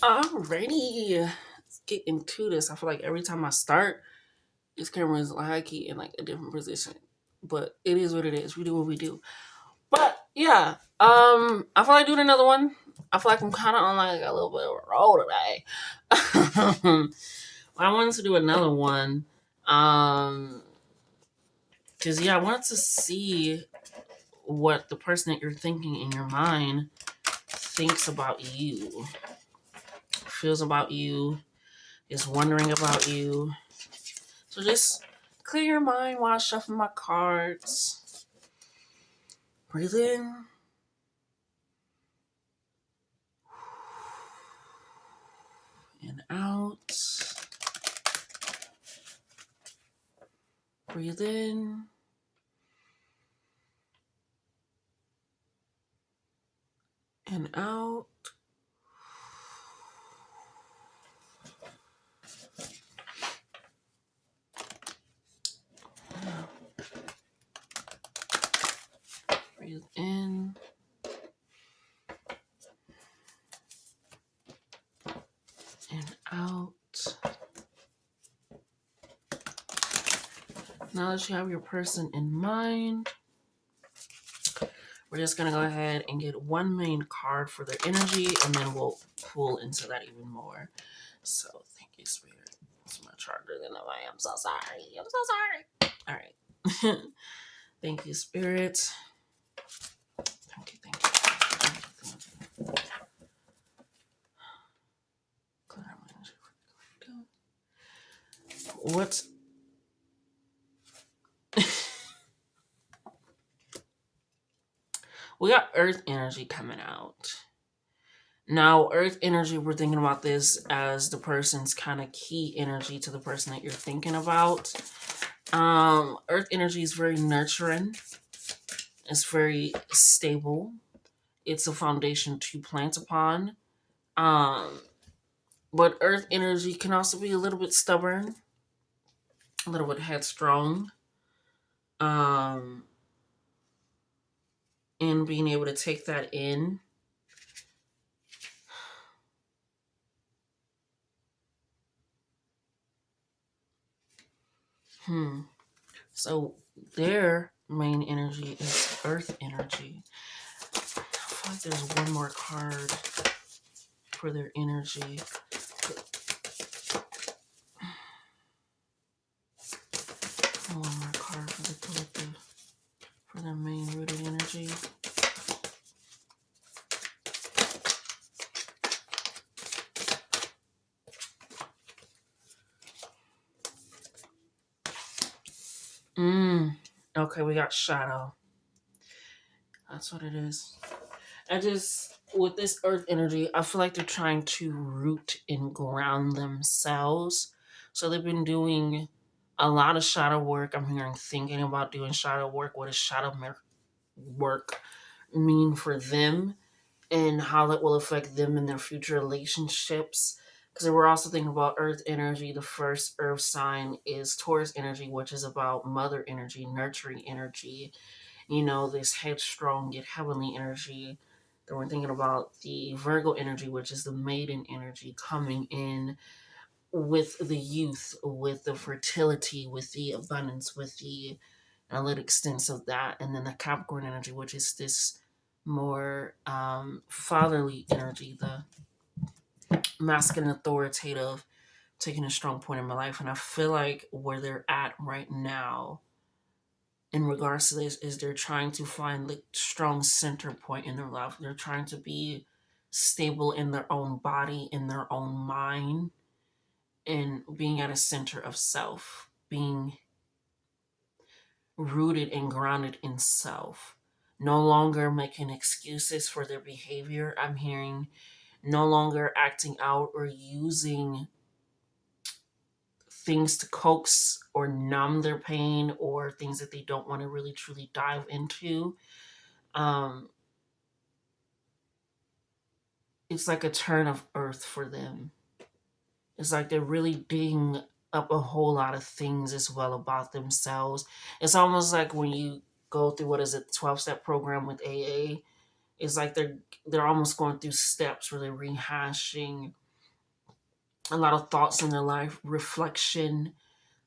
Alrighty, let's get into this. I feel like every time I start, this camera is like in like a different position, but it is what it is. We do what we do. But yeah, I feel like doing another one. I feel like I'm kind of on like a little bit of a roll today. I wanted to do another one, because yeah, I wanted to see what the person that you're thinking in your mind thinks about you, feels about you, is wondering about you. So just clear your mind while I shuffle my cards. Breathe in and out. Breathe in and out. Breathe in and out. Now that you have your person in mind, we're just going to go ahead and get one main card for their energy, and then we'll pull into that even more. So, thank you, Spirit. It's much harder than I am. I'm so sorry. I'm so sorry. All right. Thank you, Spirit. Thank you, thank you. Thank you, thank you. What's we got earth energy coming out. Now, earth energy, we're thinking about this as the person's kind of key energy to the person that you're thinking about. Earth energy is very nurturing. It's very stable. It's a foundation to plant upon. Um, but earth energy can also be a little bit stubborn, a little bit headstrong. Um, and being able to take that in. So their main energy is earth energy. I feel like there's one more card for their energy. One more card for the collective, for their main rooted energy. Okay, we got shadow. That's what it is. With this earth energy, I feel like they're trying to root and ground themselves. So they've been doing a lot of shadow work. I'm hearing thinking about doing shadow work. What does work mean for them and how that will affect them in their future relationships? Because we're also thinking about earth energy. The first earth sign is Taurus energy, which is about mother energy, nurturing energy, this headstrong yet heavenly energy. Then we're thinking about the Virgo energy, which is the maiden energy coming in with the youth, with the fertility, with the abundance, with the analytic sense of that. And then the Capricorn energy, which is this more fatherly energy, the masculine authoritative, taking a strong point in my life. And I feel like where they're at right now in regards to this is they're trying to find the strong center point in their life. They're trying to be stable in their own body, in their own mind, and being at a center of self, being rooted and grounded in self. No longer making excuses for their behavior. I'm hearing no longer acting out or using things to coax or numb their pain or things that they don't want to really truly dive into. Um, it's like a turn of earth for them. It's like they're really digging up a whole lot of things as well about themselves. It's almost like when you go through what is it, 12-step program with AA. It's like they're almost going through steps where they're rehashing a lot of thoughts in their life, reflection,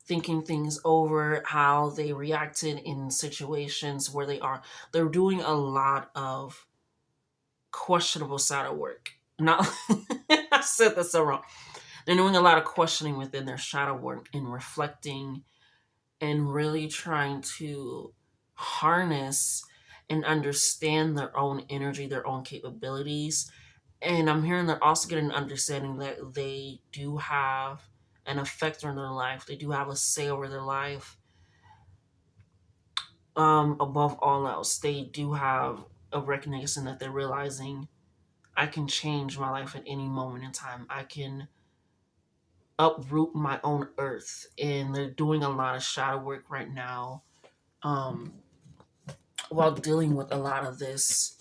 thinking things over, how they reacted in situations where they're doing a lot of questionable shadow work. Not I said that so wrong. They're doing a lot of questioning within their shadow work and reflecting and really trying to harness and understand their own energy, their own capabilities. And I'm hearing they're also getting an understanding that they do have an effect on their life. They do have a say over their life. Above all else, they do have a recognition that they're realizing I can change my life at any moment in time. I can uproot my own earth. And they're doing a lot of shadow work right now, um, while dealing with a lot of this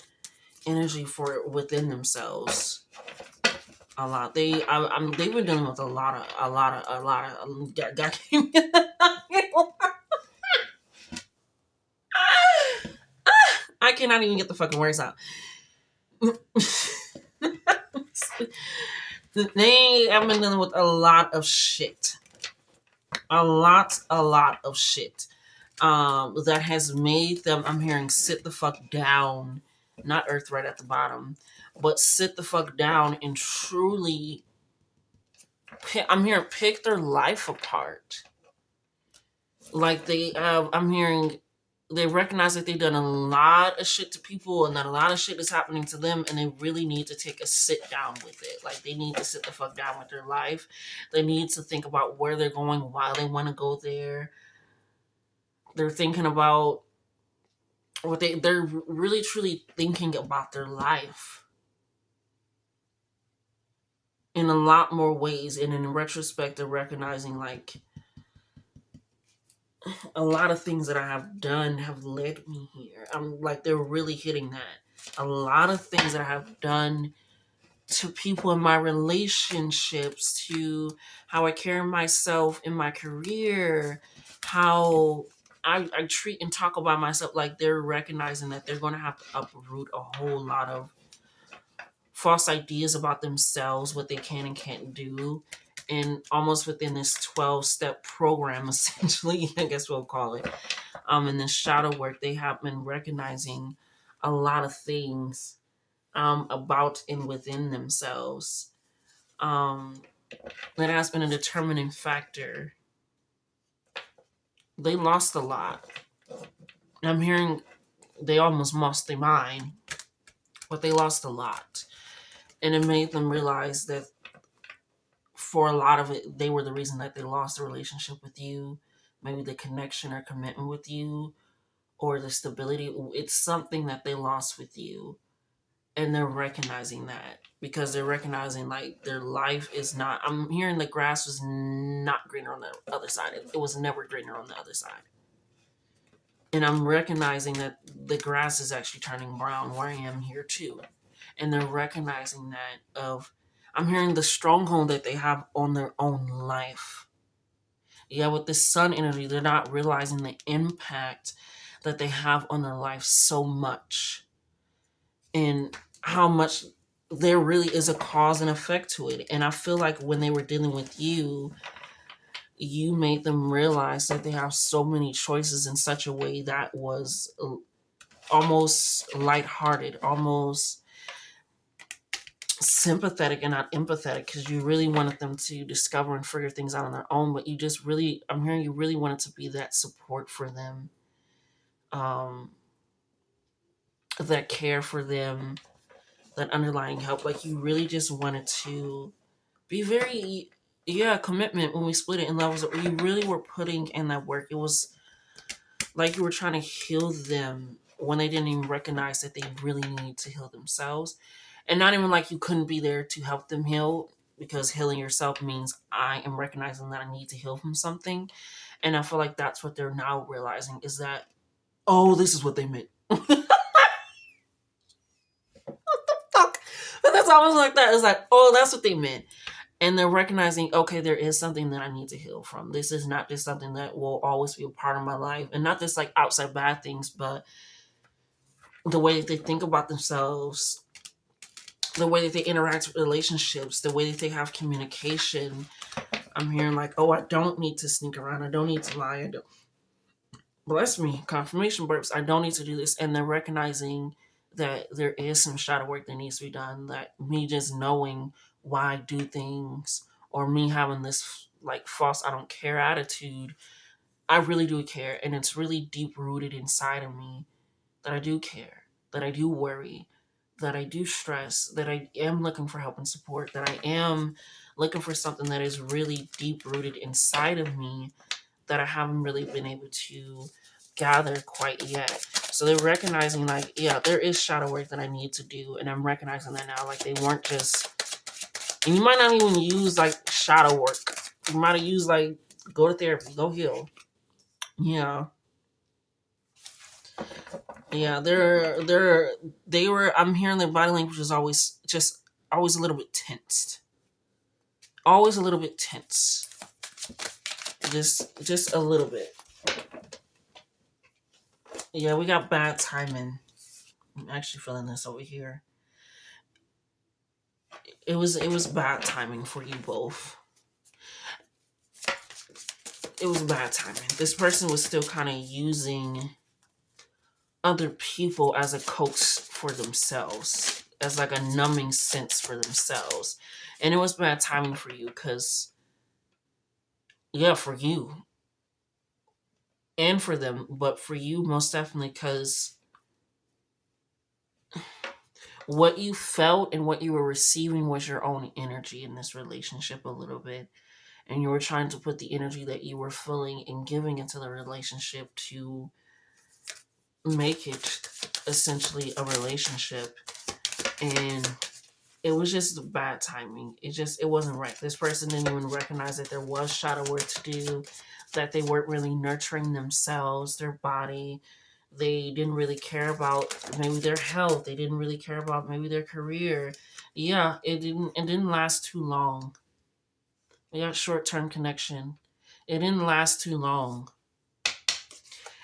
energy for within themselves. A lot. They've been dealing with I cannot even get the fucking words out. They have been dealing with a lot of shit. A lot of shit. That has made them, I'm hearing, sit the fuck down. Not Earth right at the bottom, but sit the fuck down and truly, I'm hearing, pick their life apart. Like I'm hearing, they recognize that they've done a lot of shit to people and that a lot of shit is happening to them, and they really need to take a sit down with it. Like, they need to sit the fuck down with their life. They need to think about where they're going, why they want to go there. They're thinking about they're really truly thinking about their life in a lot more ways, and in retrospect they're recognizing, like, a lot of things that I have done have led me here. I'm like, they're really hitting that. A lot of things that I have done to people in my relationships, to how I carry myself in my career, how I treat and talk about myself. Like, they're recognizing that they're going to have to uproot a whole lot of false ideas about themselves, what they can and can't do. And almost within this 12-step program, essentially, I guess we'll call it, in this shadow work, they have been recognizing a lot of things, about and within themselves. Um, that has been a determining factor. They lost a lot. I'm hearing they almost lost their mind, but they lost a lot. And it made them realize that for a lot of it, they were the reason that they lost the relationship with you, maybe the connection or commitment with you, or the stability. It's something that they lost with you. And they're recognizing that because they're recognizing, like, their life is not, I'm hearing the grass was not greener on the other side. It was never greener on the other side. And I'm recognizing that the grass is actually turning brown where I am here too. And they're recognizing that of, I'm hearing the stronghold that they have on their own life. Yeah, with this sun energy, they're not realizing the impact that they have on their life so much. And how much there really is a cause and effect to it. And I feel like when they were dealing with you, you made them realize that they have so many choices in such a way that was almost lighthearted, almost sympathetic and not empathetic, because you really wanted them to discover and figure things out on their own. But you just really, I'm hearing you really wanted to be that support for them, um, that care for them, that underlying help. Like, you really just wanted to be very, yeah, commitment. When we split it in levels, you really were putting in that work. It was like you were trying to heal them when they didn't even recognize that they really need to heal themselves. And not even like you couldn't be there to help them heal, because healing yourself means I am recognizing that I need to heal from something. And I feel like that's what they're now realizing, is that, oh, this is what they meant. Fuck. But that's almost like that. It's like, oh, that's what they meant. And they're recognizing, okay, there is something that I need to heal from. This is not just something that will always be a part of my life. And not just like outside bad things, but the way they think about themselves, the way that they interact with relationships, the way that they have communication. I'm hearing like, oh, I don't need to sneak around. I don't need to lie. I don't. Bless me, confirmation burps. I don't need to do this. And they're recognizing that there is some shadow work that needs to be done. That me just knowing why I do things, or me having this like false I don't care attitude, I really do care. And it's really deep rooted inside of me that I do care, that I do worry, that I do stress, that I am looking for help and support, that I am looking for something that is really deep rooted inside of me that I haven't really been able to gather quite yet. So they're recognizing, like, yeah, there is shadow work that I need to do. And I'm recognizing that now. Like, they weren't just, and you might not even use like shadow work. You might have used like, go to therapy, go heal. Yeah. Yeah, they were, I'm hearing their body language is always just, always a little bit tensed. Always a little bit tense. Just a little bit. Yeah, we got bad timing. I'm actually feeling this over here. It was bad timing for you both. It was bad timing. This person was still kind of using other people as a coach for themselves, as like a numbing sense for themselves. And it was bad timing for you because, yeah, for you and for them, but for you, most definitely, because what you felt and what you were receiving was your own energy in this relationship a little bit. And you were trying to put the energy that you were feeling and giving into the relationship to make it essentially a relationship. And it was just bad timing. It wasn't right. This person didn't even recognize that there was shadow work to do, that they weren't really nurturing themselves, their body. They didn't really care about maybe their health. They didn't really care about maybe their career. Yeah, it didn't last too long. We got short term connection. It didn't last too long.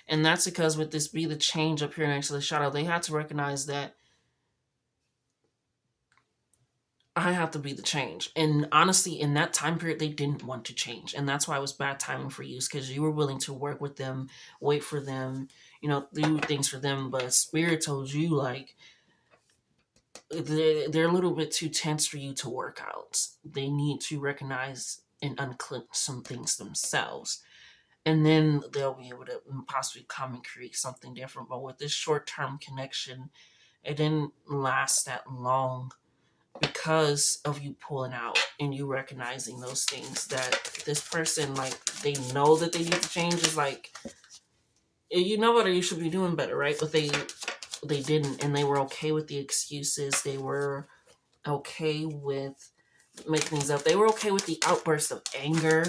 And that's because with this be the change up here next to the shadow, they had to recognize that I have to be the change. And honestly, in that time period, they didn't want to change. And that's why it was bad timing for you, because you were willing to work with them, wait for them, do things for them. But Spirit told you, like, they're a little bit too tense for you to work out. They need to recognize and unclench some things themselves. And then they'll be able to possibly come and create something different. But with this short term connection, it didn't last that long because of you pulling out and you recognizing those things that this person, like, they know that they need to change. Is like, you know better, you should be doing better, right? But they didn't, and they were okay with the excuses. They were okay with making things up. They were okay with the outburst of anger.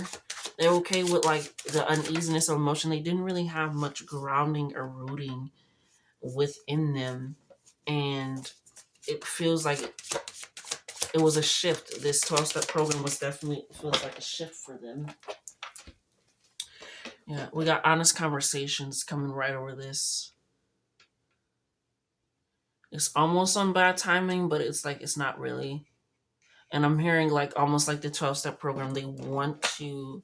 They were okay with like the uneasiness of emotion. They didn't really have much grounding or rooting within them. And it feels like it was a shift. This 12-step program was definitely feels like a shift for them. Yeah, we got honest conversations coming right over this. It's almost on bad timing, but it's like it's not really. And I'm hearing like almost like the 12-step program, they want to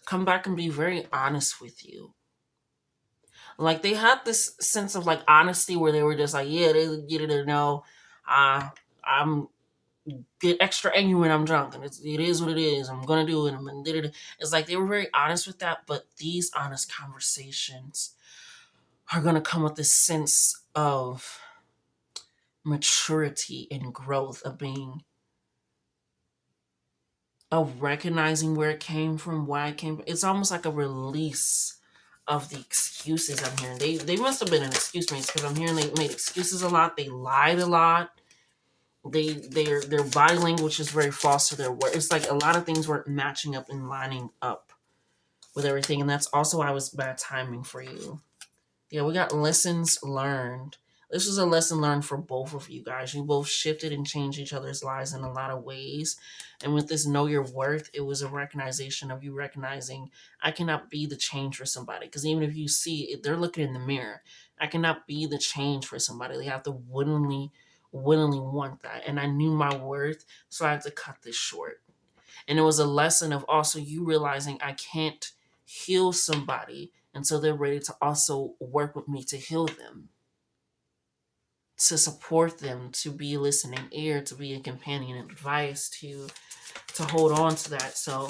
come back and be very honest with you. Like they had this sense of like honesty where they were just like, yeah, they get it or no. I'm get extra angry when I'm drunk, and it is what it is. I'm gonna do it. I'm gonna do it. It's like they were very honest with that, but these honest conversations are gonna come with this sense of maturity and growth of being, of recognizing where it came from, why it came from. It's almost like a release of the excuses I'm hearing. They must have been an excuse mates, because I'm hearing they made excuses a lot. They lied a lot. Their body language is very false to their word. It's like a lot of things weren't matching up and lining up with everything, and that's also why it was bad timing for you. Yeah, we got lessons learned. This was a lesson learned for both of you guys. You both shifted and changed each other's lives in a lot of ways. And with this know your worth, it was a recognition of you recognizing I cannot be the change for somebody. Because even if you see it, they're looking in the mirror. I cannot be the change for somebody. They have to willingly willingly want that. And I knew my worth, so I had to cut this short. And it was a lesson of also you realizing I can't heal somebody until they're ready to also work with me to heal them, to support them, to be a listening ear, to be a companion and advice, to hold on to that. So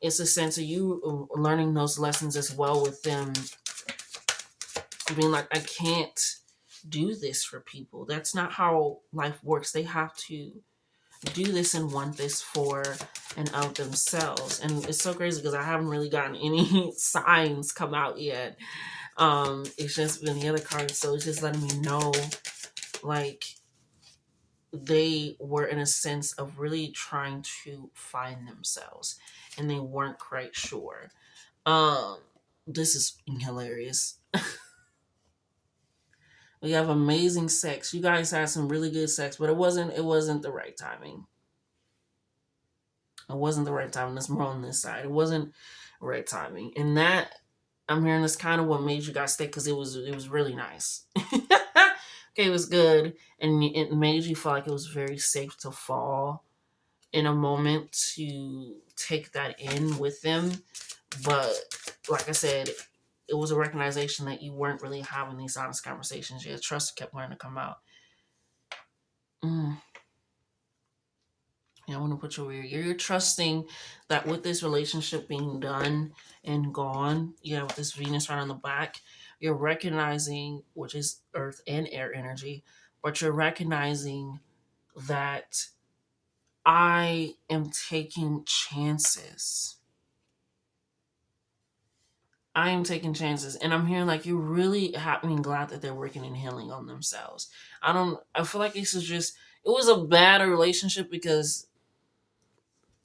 it's a sense of you learning those lessons as well with them, being like, I can't do this for people. That's not how life works. They have to do this and want this for and of themselves. And it's so crazy because I haven't really gotten any signs come out yet. It's just been the other cards, so it's just letting me know, like, they were in a sense of really trying to find themselves and they weren't quite sure. This is hilarious. We have amazing sex. You guys had some really good sex, but it wasn't the right timing. It wasn't the right timing. There's more on this side. It wasn't the right timing. And that, I'm hearing, is kind of what made you guys stay, because it was really nice. Okay, it was good, and it made you feel like it was very safe to fall in a moment to take that in with them. But like I said, it was a recognition that you weren't really having these honest conversations yet. Trust kept wanting to come out. Yeah, I want to put you over here. You're trusting that with this relationship being done and gone, with this Venus right on the back, you're recognizing, which is earth and air energy, but you're recognizing that I am taking chances. I am taking chances. And I'm hearing like you're really happy and glad that they're working and healing on themselves. I feel like this is just, it was a bad relationship because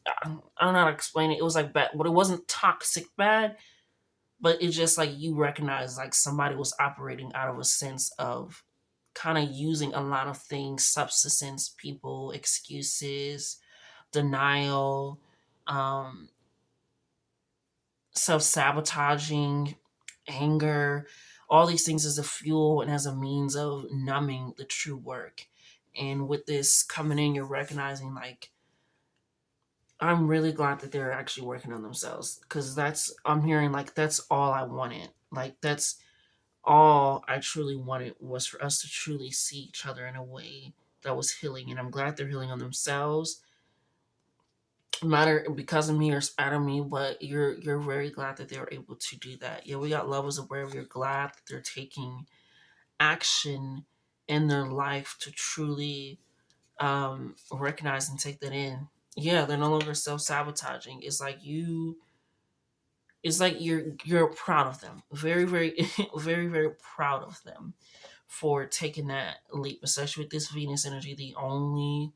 I don't know how to explain it. It was like bad, but it wasn't toxic bad. But it's just like you recognize like somebody was operating out of a sense of kind of using a lot of things, substance, people, excuses, denial, um, self sabotaging, anger, all these things as a fuel and as a means of numbing the true work. And with this coming in, you're recognizing like, I'm really glad that they're actually working on themselves, because I'm hearing like that's all I wanted. Like that's all I truly wanted, was for us to truly see each other in a way that was healing. And I'm glad they're healing on themselves. Matter because of me or spite of me, but you're very glad that they were able to do that. Yeah, we got levels of where you're glad that they're taking action in their life to truly recognize and take that in. Yeah, they're no longer self-sabotaging. It's like you're proud of them. Very, very very, very proud of them for taking that leap, especially with this Venus energy. The only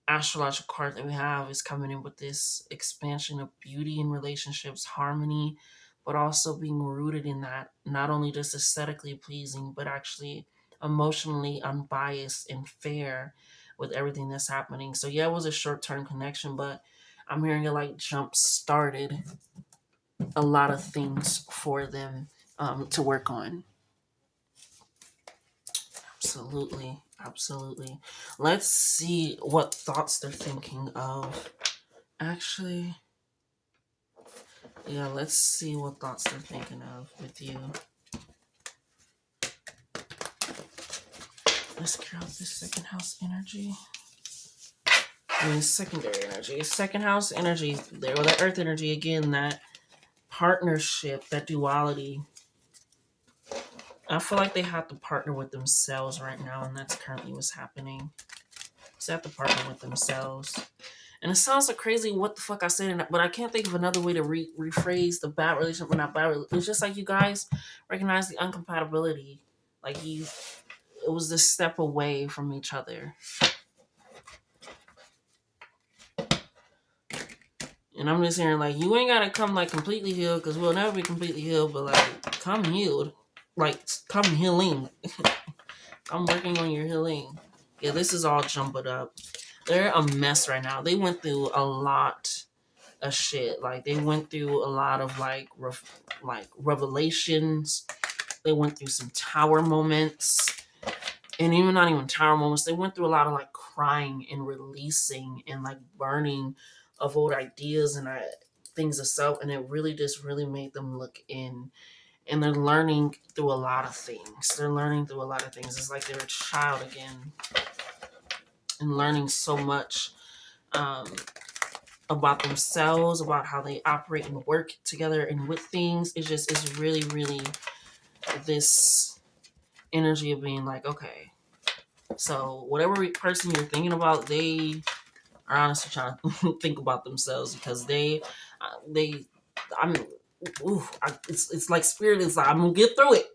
astrological card that we have is coming in with this expansion of beauty in relationships, harmony, but also being rooted in that, not only just aesthetically pleasing, but actually emotionally unbiased and fair with everything that's happening. So yeah, it was a short term connection, but I'm hearing it like jump started a lot of things for them to work on. Absolutely. Absolutely. Let's see what thoughts they're thinking of. Actually, yeah, let's see what thoughts they're thinking of with you. Let's clear out this second house energy. Secondary energy. Second house energy. There with that earth energy again, that partnership, that duality. I feel like they have to partner with themselves right now, and that's currently what's happening. So they have to partner with themselves. And it sounds so crazy what the fuck I said, but I can't think of another way to rephrase the bad relationship. But not bad. It's just like you guys recognize the incompatibility. Like it was this step away from each other. And I'm just hearing like, you ain't gotta come like completely healed, because we'll never be completely healed, but like come healed. Like come healing. I'm working on your healing. Yeah, this is all jumbled up. They're a mess right now. They went through a lot of shit. Like they went through a lot of like revelations. They went through some tower moments. and even not even tower moments, they went through a lot of like crying and releasing and like burning of old ideas and things of self, and it really just really made them look in, and they're learning through a lot of things. They're learning through a lot of things. It's like they're a child again and learning so much um, about themselves, about how they operate and work together and with things. It's really, really this energy of being like, okay, so whatever person you're thinking about, they are honestly trying to think about themselves, because I'm, it's like spirit is like, I'm gonna get through it.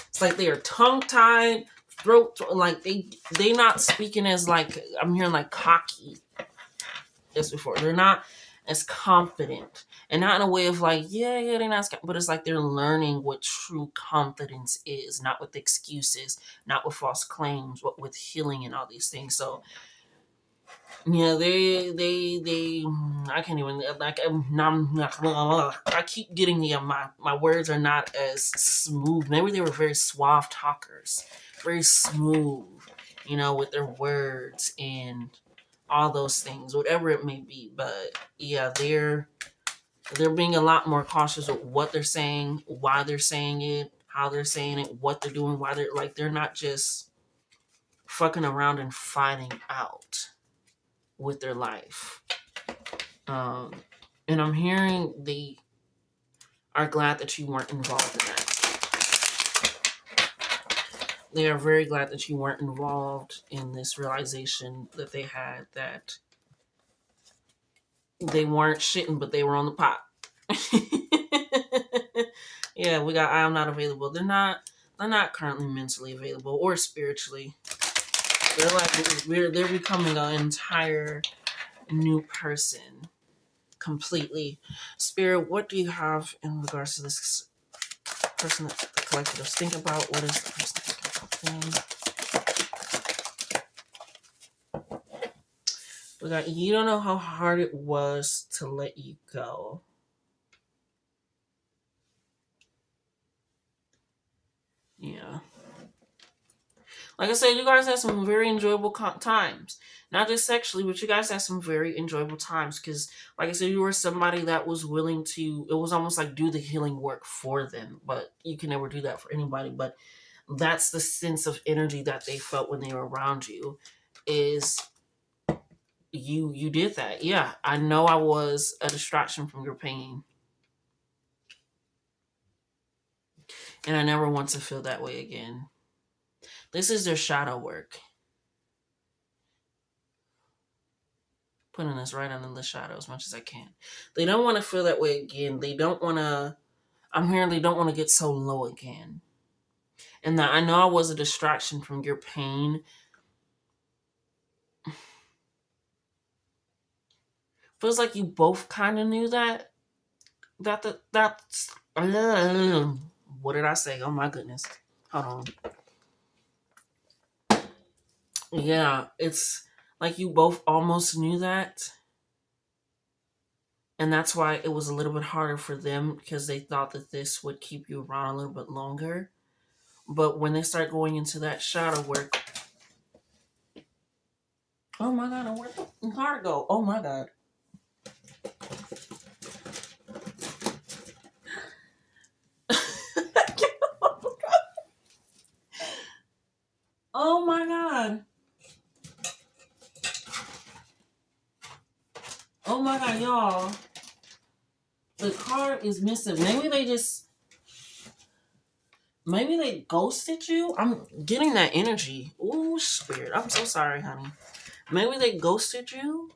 It's like they are tongue tied, throat, like they not speaking as like, I'm hearing like cocky as before. They're not as confident, and not in a way of like, yeah, they're not as, but it's like they're learning what true confidence is, not with excuses, not with false claims, but with healing and all these things. So yeah, they. I can't even like. I keep getting my words are not as smooth. Maybe they were very suave talkers, very smooth, with their words and all those things, whatever it may be. But yeah, they're being a lot more cautious with what they're saying, why they're saying it, how they're saying it, what they're doing, why they're not just fucking around and finding out with their life. Um, and I'm hearing they are glad that you weren't involved in that. They are very glad that you weren't involved in this realization that they had, that they weren't shitting, but they were on the pot. Yeah, we got I am not available. They're not currently mentally available or spiritually. They're like they're becoming an entire new person completely. Spirit, what do you have in regards to this person that the collective is thinking about? What is the person thinking about them? We got, you don't know how hard it was to let you go. Yeah. Like I said, you guys had some very enjoyable times. Not just sexually, but you guys had some very enjoyable times. Because, like I said, you were somebody that was willing to, it was almost like do the healing work for them. But you can never do that for anybody. But that's the sense of energy that they felt when they were around you, is you did that. Yeah, I know I was a distraction from your pain. And I never want to feel that way again. This is their shadow work. Putting us right under the shadow as much as I can. They don't want to feel that way again. They don't want to, I'm hearing they don't want to get so low again. And that I know I was a distraction from your pain. Feels like you both kind of knew that. That's what did I say? Oh my goodness. Hold on. Yeah, it's like you both almost knew that. And that's why it was a little bit harder for them, because they thought that this would keep you around a little bit longer. But when they start going into that shadow work, oh my god, where'd the heart go? Oh my god. Oh my god. Oh my god, y'all. The card is missing. Maybe they ghosted you. I'm getting that energy. Ooh, spirit. I'm so sorry, honey. Maybe they ghosted you.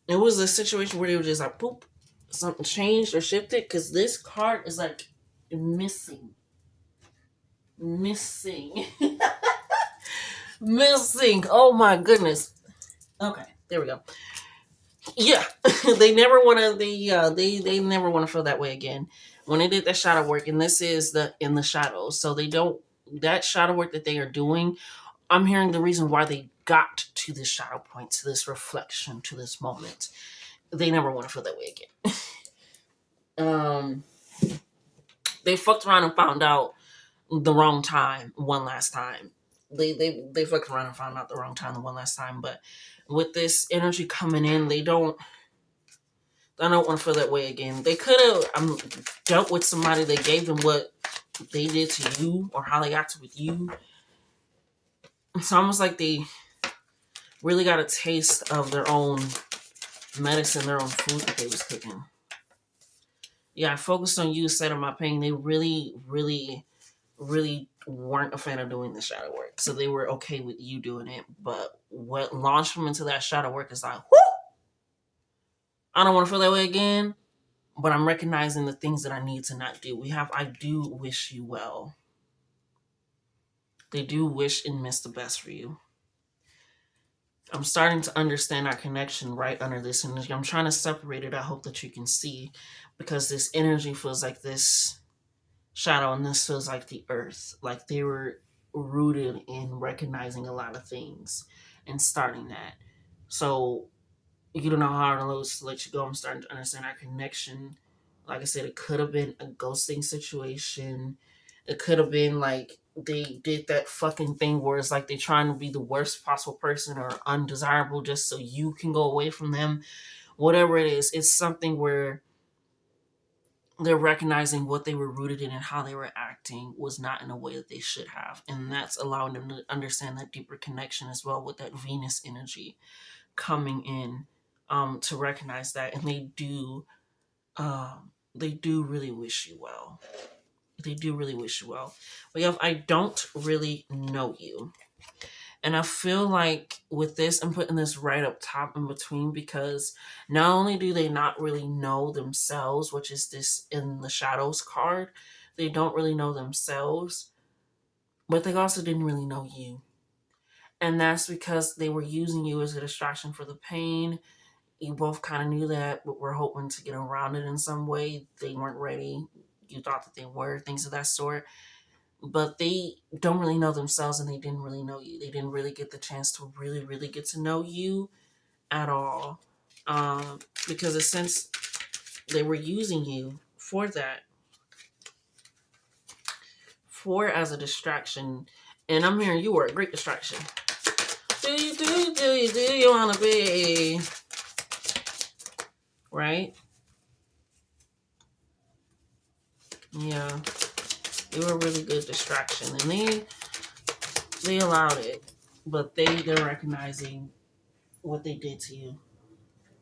It was a situation where they were just like, poop, something changed or shifted, because this card is like missing. Missing. Missing. Oh my goodness. Okay, there we go. Yeah, they never want to. They never want to feel that way again. When they did that shadow work, and this is the in the shadows, so they don't, that shadow work that they are doing. I'm hearing the reason why they got to this shadow point, to this reflection, to this moment. They never want to feel that way again. They fucked around and found out the wrong time one last time. They fucking around and found out the wrong time the one last time. But with this energy coming in, I don't want to feel that way again. They could have dealt with somebody that gave them what they did to you or how they got to with you. It's almost like they really got a taste of their own medicine, their own food that they was cooking. Yeah, I focused on you instead of my pain. They really, really, really weren't a fan of doing the shadow work. So they were okay with you doing it. But what launched them into that shadow work is like, whoo! I don't want to feel that way again. But I'm recognizing the things that I need to not do. I do wish you well. They do wish and miss the best for you. I'm starting to understand our connection right under this energy. I'm trying to separate it. I hope that you can see, because this energy feels like this shadow and this feels like the earth. Like they were rooted in recognizing a lot of things and starting that. So you don't know how hard it is to let you go. I'm starting to understand our connection. Like I said, it could have been a ghosting situation. It could have been like they did that fucking thing where it's like they're trying to be the worst possible person or undesirable just so you can go away from them. Whatever it is, it's something where they're recognizing what they were rooted in and how they were acting was not in a way that they should have. And that's allowing them to understand that deeper connection as well with that Venus energy coming in, to recognize that. And they do really wish you well. They do really wish you well. But yeah, I don't really know you. And I feel like with this, I'm putting this right up top in between, because not only do they not really know themselves, which is this in the shadows card, they don't really know themselves, but they also didn't really know you. And that's because they were using you as a distraction for the pain. You both kind of knew that, but were hoping to get around it in some way. They weren't ready. You thought that they were, things of that sort. But they don't really know themselves and they didn't really know you. They didn't really get the chance to really, really get to know you at all. Because since they were using you for that, for as a distraction, and I'm hearing you were a great distraction. Do you want to be? Right? Yeah. You were a really good distraction. And they allowed it. But they're recognizing what they did to you.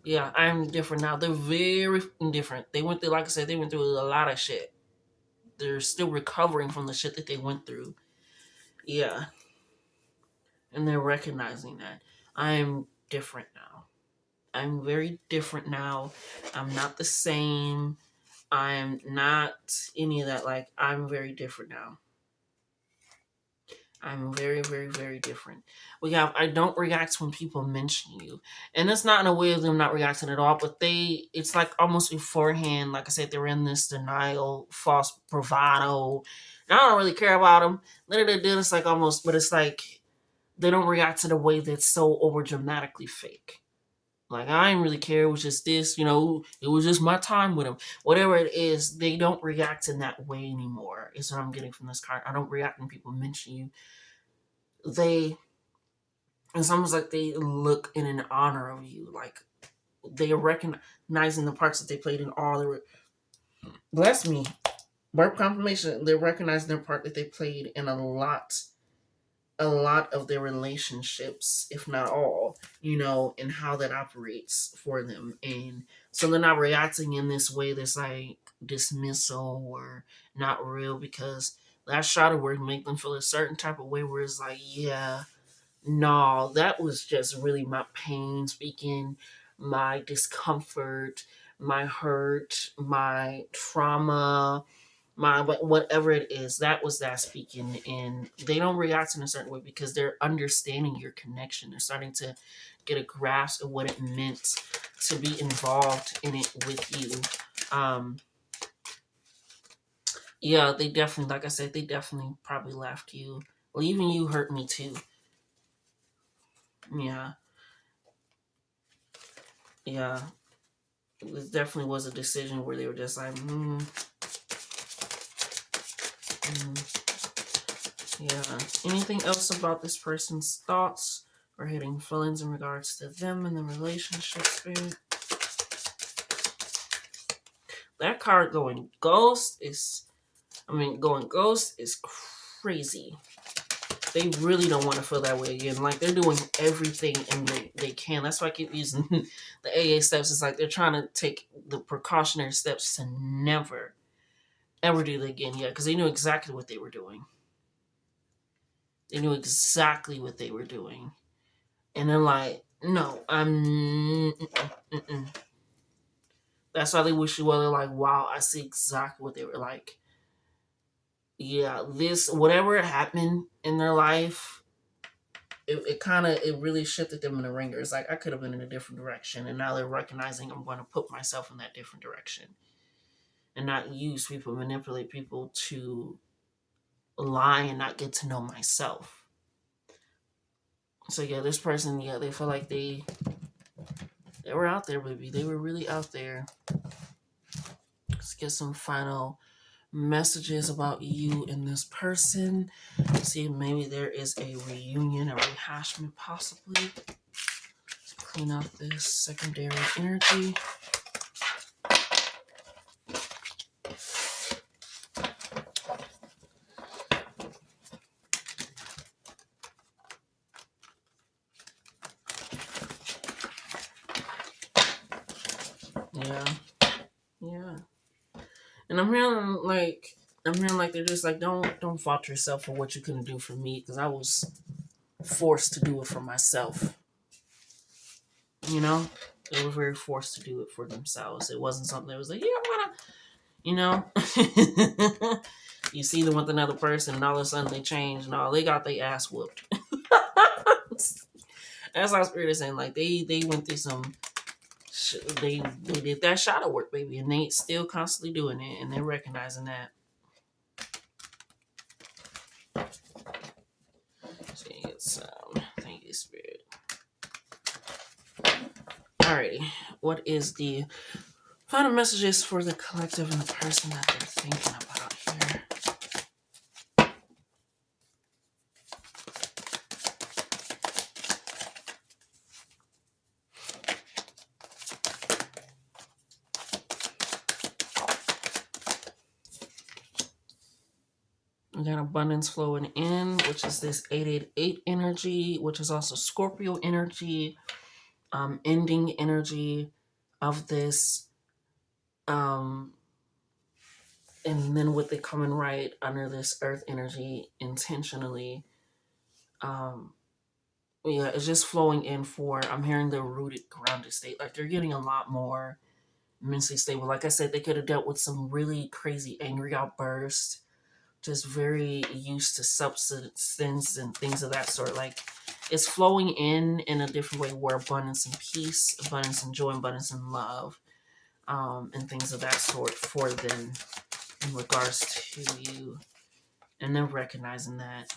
Yeah, I'm different now. They're very different. They went through, like I said, they went through a lot of shit. They're still recovering from the shit that they went through. Yeah. And they're recognizing that. I'm different now. I'm very different now. I'm not the same. I'm not any of that. Like, I'm very different now. I'm very, very, very different. I don't react when people mention you. And it's not in a way of them not reacting at all, but it's like almost beforehand, like I said, they're in this denial, false bravado. And I don't really care about them. Literally, it's like almost, but it's like they don't react to the way that's so over dramatically fake. Like, I didn't really care. It was just this, it was just my time with him. Whatever it is, they don't react in that way anymore, is what I'm getting from this card. I don't react when people mention you. It's almost like they look in an honor of you. Like, they are recognizing the parts that they played in all the. Bless me. Burp confirmation. They're recognizing their part that they played in a lot of their relationships, if not all, and how that operates for them. And so they're not reacting in this way that's like dismissal or not real, because that shadow work make them feel a certain type of way where it's like, yeah, no, that was just really my pain speaking, my discomfort, my hurt, my trauma, my whatever it is. That was that speaking, and they don't react in a certain way because they're understanding your connection. They're starting to get a grasp of what it meant to be involved in it with you. Yeah, they definitely, like I said, they definitely probably left you. Leaving you hurt me too. Yeah. Yeah. It definitely was a decision where they were just like, Yeah. Anything else about this person's thoughts or hidden feelings in regards to them and the relationship, spirit? That card going ghost is crazy. They really don't want to feel that way again. Like they're doing everything and they can. That's why I keep using the AA steps. It's like they're trying to take the precautionary steps to never, ever do that again. Yeah, because they knew exactly what they were doing. They knew exactly what they were doing. And they're like, no, mm-mm. That's why they wish you well. They're like, wow, I see exactly what they were like. Yeah, this, whatever happened in their life, it really shifted them in the ringer. It's like I could have been in a different direction, and now they're recognizing I'm going to put myself in that different direction and not use people, manipulate people to lie and not get to know myself. So yeah, this person, yeah, they feel like they were out there, baby. They were really out there. Let's get some final messages about you and this person. See if maybe there is a reunion, a rehashment, possibly. Let's clean out this secondary energy. Yeah, yeah. And I'm hearing like they're just like don't fault yourself for what you couldn't do for me because I was forced to do it for myself. You know, they were very forced to do it for themselves. It wasn't something that was like, yeah, I'm gonna, you know. You see them with another person, and all of a sudden they change, and all they got their ass whooped. That's how Spirit is saying. Like they went through some. They did that shadow work, baby, and they still constantly doing it, and they're recognizing that. See, it's thank you, Spirit. Alrighty, what is the final messages for the collective and the person that they're thinking about here? We got abundance flowing in, which is this 888 energy, which is also Scorpio energy, ending energy of this. And then with it coming right under this earth energy intentionally, um, yeah, it's just flowing in for, I'm hearing the rooted, grounded state. Like they're getting a lot more mentally stable. Like I said, they could have dealt with some really crazy angry outbursts, just very used to substance and things of that sort. Like it's flowing in a different way where abundance and peace, abundance and joy, abundance and love, and things of that sort for them in regards to you. And they're recognizing that.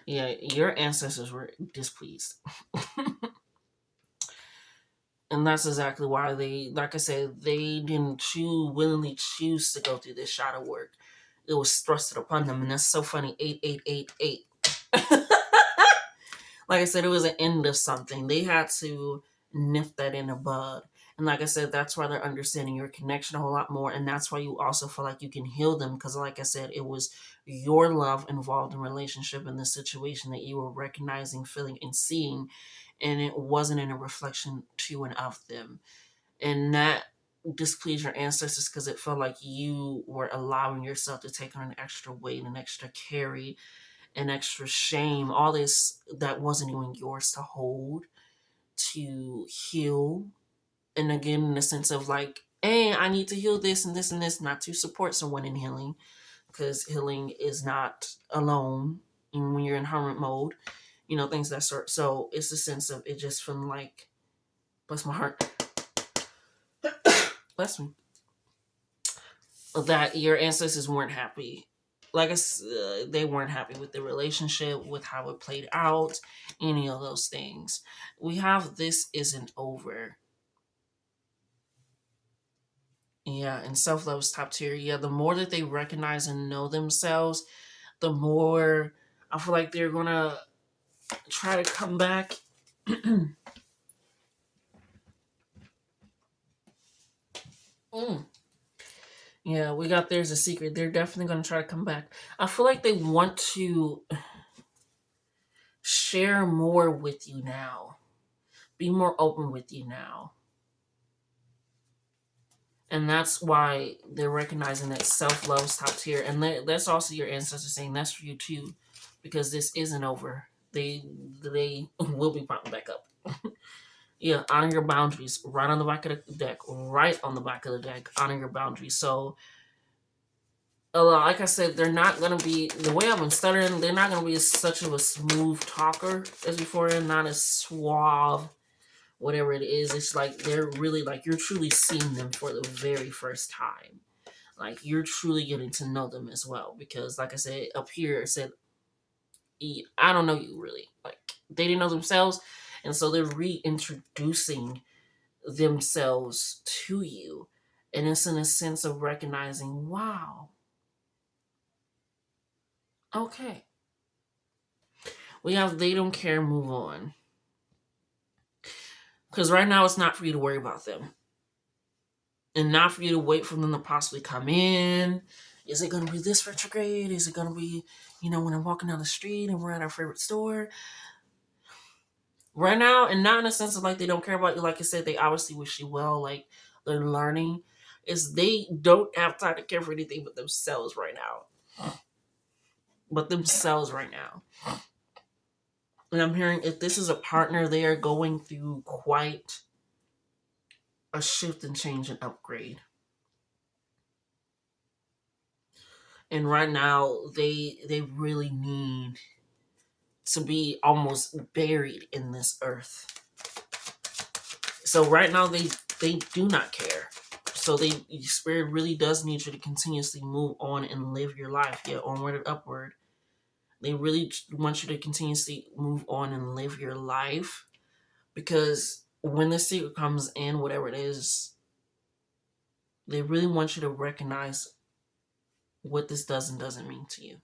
Yeah, your ancestors were displeased. And that's exactly why they, like I said, they didn't willingly choose to go through this shadow work. It was thrusted upon them, and that's so funny. 8888. Like I said, it was an end of something. They had to nip that in the bud. And like I said, that's why they're understanding your connection a whole lot more. And that's why you also feel like you can heal them. Because like I said, it was your love involved in relationship in the situation that you were recognizing, feeling, and seeing. And it wasn't in a reflection to and of them. And that displeased your ancestors because it felt like you were allowing yourself to take on an extra weight, an extra carry, an extra shame, all this that wasn't even yours to hold, to heal. And again, in the sense of like, hey, I need to heal this and this and this, not to support someone in healing, because healing is not alone. And when you're in hermit mode, things of that sort. So it's a sense of it just feeling like, bless my heart, bless me, that your ancestors weren't happy. Like I said, they weren't happy with the relationship, with how it played out, any of those things. We have this isn't over. Yeah, and self love is top tier. Yeah, the more that they recognize and know themselves, the more I feel like they're gonna try to come back. Mm. Yeah, we got there's a secret. They're definitely gonna try to come back. I feel like they want to share more with you now, be more open with you now. And that's why they're recognizing that self love is top tier. And that's also your ancestors saying that's for you too, because this isn't over. They will be popping back up. Yeah, honor your boundaries. Right on the back of the deck. Right on the back of the deck. Honor your boundaries. So, like I said, they're not gonna be the way I've been stuttering. They're not gonna be such of a smooth talker as before. And not as suave, whatever it is. It's like they're really like you're truly seeing them for the very first time. Like you're truly getting to know them as well. Because, like I said up here, it said, I don't know you really. Like they didn't know themselves, and so they're reintroducing themselves to you, and it's in a sense of recognizing, wow, okay, we have they don't care, move on. Because right now it's not for you to worry about them, and not for you to wait for them to possibly come in. Is it going to be this retrograde? Is it going to be, when I'm walking down the street and we're at our favorite store? Right now, and not in a sense of like they don't care about you. Like I said, they obviously wish you well. Like they're learning. Is they don't have time to care for anything but themselves right now. But themselves right now. And I'm hearing if this is a partner, they are going through quite a shift and change and upgrade. And right now, they really need to be almost buried in this earth. So right now, they do not care. So spirit really does need you to continuously move on and live your life. Yeah, onward and upward. They really want you to continuously move on and live your life, because when the secret comes in, whatever it is, they really want you to recognize what this does and doesn't mean to you,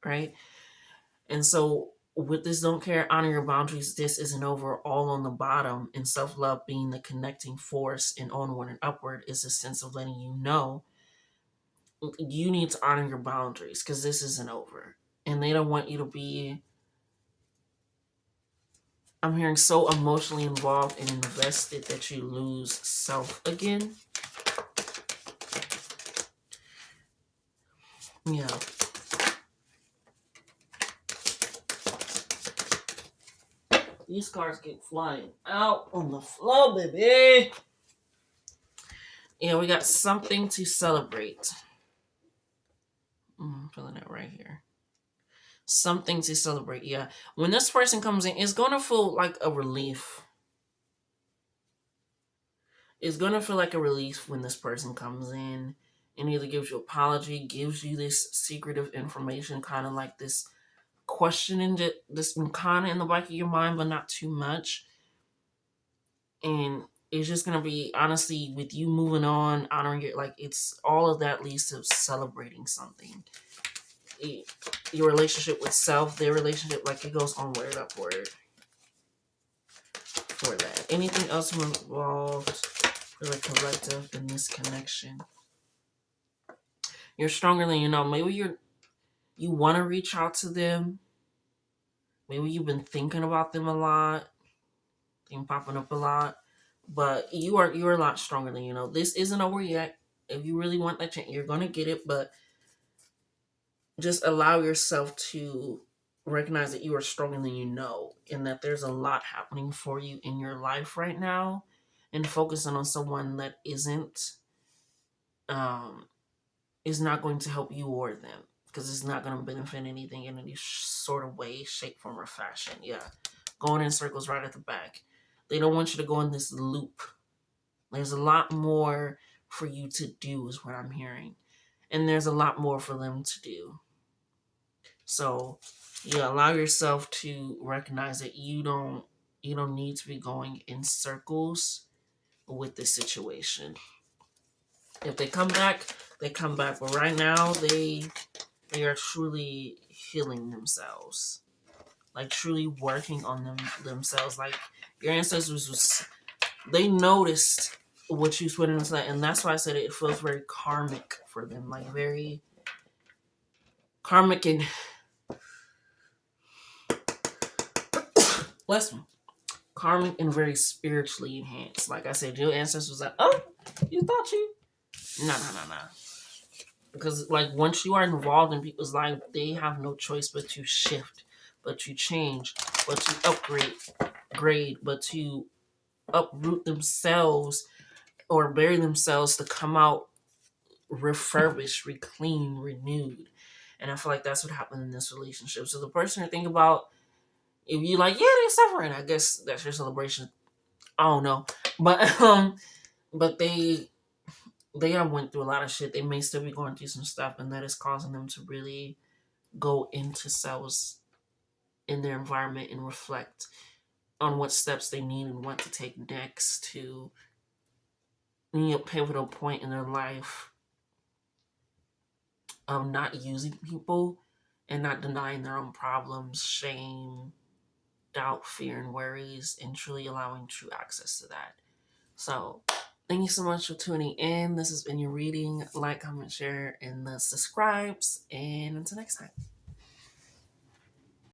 right? And so with this don't care, honor your boundaries, this isn't over, all on the bottom, and self-love being the connecting force and onward and upward is a sense of letting you know you need to honor your boundaries because this isn't over. And they don't want you to be, I'm hearing, so emotionally involved and invested that you lose self again. Yeah. These cards get flying out on the floor, baby. Yeah, we got something to celebrate. I'm feeling it right here. Something to celebrate. Yeah. When this person comes in, it's going to feel like a relief. It's going to feel like a relief when this person comes in and either gives you apology, gives you this secretive information, kind of like this questioning that's been kind of in the back of your mind, but not too much. And it's just gonna be, honestly, with you moving on, honoring it, like it's all of that leads to celebrating something. Your relationship with self, their relationship, like it goes onward, upward for that. Anything else involved for the collective in this connection? You're stronger than you know. Maybe you want to reach out to them. Maybe you've been thinking about them a lot, been popping up a lot. But you're a lot stronger than you know. This isn't over yet. If you really want that change, you're gonna get it. But just allow yourself to recognize that you are stronger than you know, and that there's a lot happening for you in your life right now, and focusing on someone that isn't um is not going to help you or them, because it's not going to benefit anything in any sort of way, shape, form, or fashion. Yeah, going in circles right at the back. They don't want you to go in this loop. There's a lot more for you to do, is what I'm hearing. And there's a lot more for them to do. So yeah, allow yourself to recognize that you don't need to be going in circles with this situation. If they come back, they come back. But right now, they are truly healing themselves, like truly working on themselves. Like your ancestors was, they noticed what you put in the light, and that's why I said it feels very karmic for them, like very karmic and bless me, karmic and very spiritually enhanced. Like I said, your ancestors was like, oh, you thought you, no. Because like once you are involved in people's life, they have no choice but to shift, but to change, but to grade, but to uproot themselves or bury themselves to come out refurbished, reclean, renewed. And I feel like that's what happened in this relationship. So the person to think about, if you like, yeah, they're suffering, I guess that's your celebration. I don't know. But they have went through a lot of shit. They may still be going through some stuff, and that is causing them to really go into cells in their environment and reflect on what steps they need and what to take next to pivotal point in their life of not using people and not denying their own problems, shame, doubt, fear, and worries, and truly allowing true access to that. So, thank you so much for tuning in. This has been your reading. Like, comment, share, and the subscribes. And until next time.